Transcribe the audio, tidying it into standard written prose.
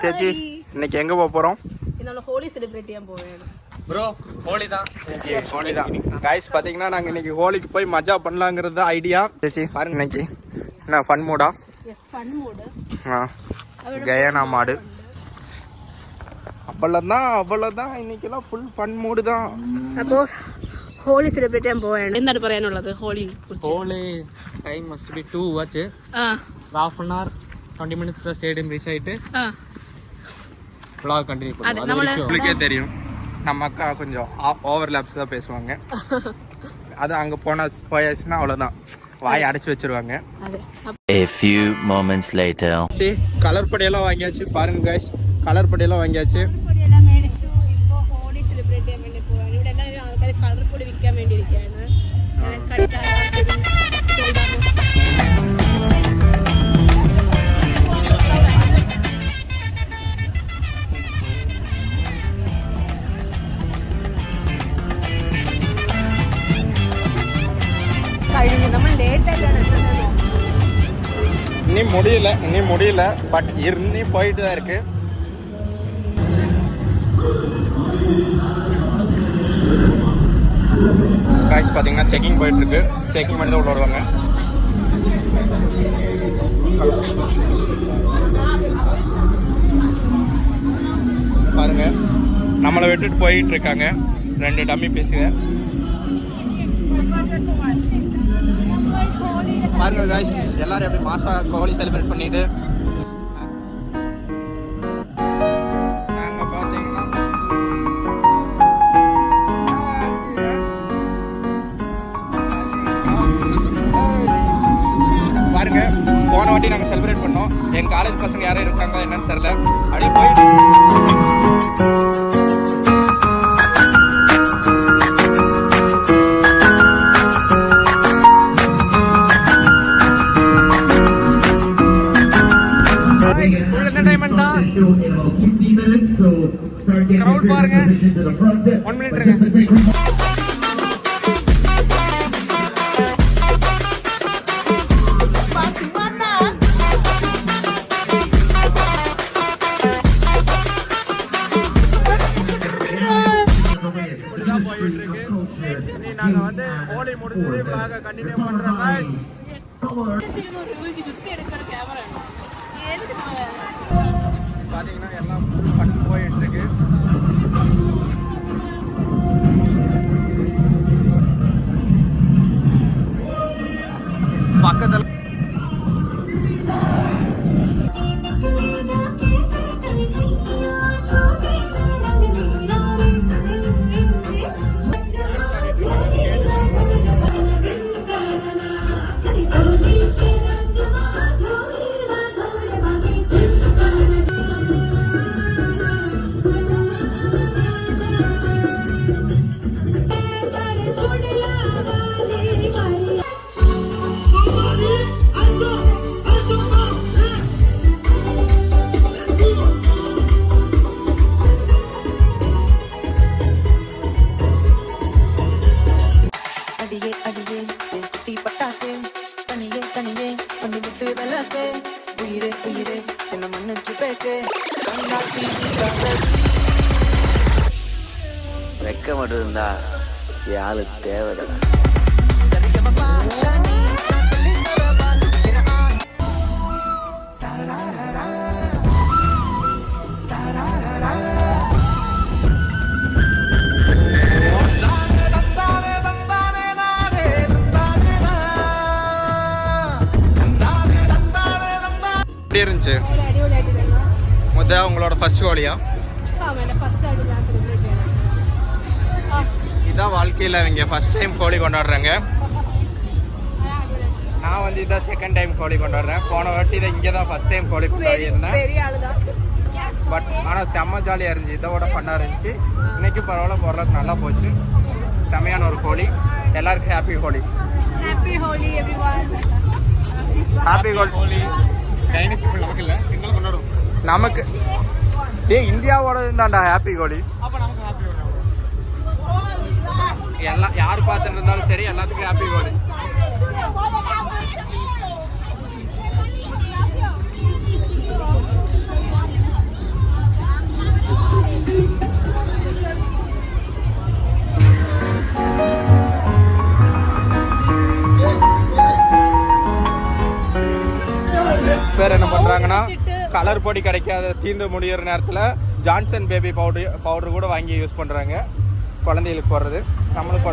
சேச்சி இன்னைக்கு எங்க போறோம்? என்னோட ஹோலி செலிப்ரேட்டியா போவேன் ப்ரோ. ஹோலி தான். ஹோலி தான். गाइस பாத்தீங்கன்னா நாங்க இன்னைக்கு ஹோலிக்கு போய் மஜா பண்ணலாம்ங்கறது ஐடியா. சேச்சி பாருங்க இன்னைக்கு என்ன ஃபன் மூடா? S fun mood. கயானா மாடு. அவ்வளவுதான் இன்னைக்கெல்லாம் ஃபுல் ஃபன் மூடு தான். அப்போ ഹോളി സെലിബ്രേറ്റ് ചെയ്യാൻ പോവാണ്. എന്താണ് പറയാനുള്ളത് ഹോളി കുറിച്ച്? Holi time must be 2 watch. Half an hour 20 minutes stadium reach ആയിട്ട് vlog கண்டினியூ பண்ணுவோம். உங்களுக்கே தெரியும் நம்ம அக்கா கொஞ்சம் ஓவர்லாப்ஸ் தான் பேசுவாங்க. அது அங்க போயாச்சுன்னா அவ்வளவுதான் வாய் அடைச்சு வச்சிருவாங்க. A few moments later. சரி கலர் பொடியெல்லாம் வாங்கியாச்சு பாருங்க गाइस. கலர் பொடியெல்லாம் வாங்கியாச்சு. കളർപൊടി വിൽക്കാൻ വേണ്ടിയിരിക്കുകയാണ്. കഴിഞ്ഞു നമ്മൾ ലേറ്റ് ആയിട്ടാണ് இனி முடியல பட் இருந்து போயிட்டு தான் இருக்கு. காய்ஸ் பார்த்தீங்கன்னா செக்கிங் போயிட்டு இருக்கு. செக்கிங் பண்ணி தான் உள்ள வருவாங்க. பாருங்க நம்மளை விட்டுட்டு போயிட்டு இருக்காங்க 2 டம்மி பீஸுங்க. பாருங்க காய்ஸ் எல்லாரும் எப்படி மாசா ஹோலி செலிப்ரேட் பண்ணிட்டு பாருங்க. போன வாட்டி நாங்கள் செலிப்ரேட் பண்ணோம். எங்கள் காலேஜ் பசங்க யாரும் இருக்காங்க என்னன்னு தெரியல. அப்படியே போயிட்டு பாருங்க 1 minute இருக்கு. நாங்க வந்து ஹோலி முடிஞ்சது vlog கண்டினியூ பண்றோம் गाइस. பாத்தீங்கன்னா எல்லாம் ஃபன் போயிட்டு இருக்கு. பக்கத்துல வெக்க மட்டும் இருந்தா யாரு தேவையில்லை. எப்படி இருந்துச்சு முத உங்களோட ஃபர்ஸ்ட் ஹோலியா? இதான் வாழ்க்கையில் இவங்க ஃபர்ஸ்ட் டைம் ஹோலி கொண்டாடுறாங்க. நான் வந்து இதான் செகண்ட் டைம் ஹோலி கொண்டாடுறேன். போன வாட்டி இதை இங்கே தான் ஃபர்ஸ்ட் டைம் ஹோலி கொண்டாடிருந்தேன். பட் ஆனால் செம்ம ஜாலியாக இருந்துச்சு. இதோட ஃபன்னாக இருந்துச்சு. இன்னைக்கு பரவாயில்ல நல்லா போச்சு. செம்மையான ஒரு ஹோலி. எல்லாருக்கும் happy Holi. Happy Holi everyone. Happy Holi. Chinese people நமக்கு இல்லை, எங்களுக்கு கொண்டாடுவோம். நமக்கு இந்தியாவோட இருந்தாண்டா ஹாப்பி ஹோலி. அப்போ நமக்கு ஹாப்பி ஹோலி. எல்லாம் யார் பார்த்துட்டு இருந்தாலும் சரி எல்லாத்துக்கும் ஹாப்பி ஹோலி. கலர் பொடி கிடைக்காத தீர்ந்து முடிகிற நேரத்தில் ஜான்சன் பேபி பவுடர் கூட வாங்கி யூஸ் பண்ணுறாங்க குழந்தைகளுக்கு போடுறது. நம்மளும்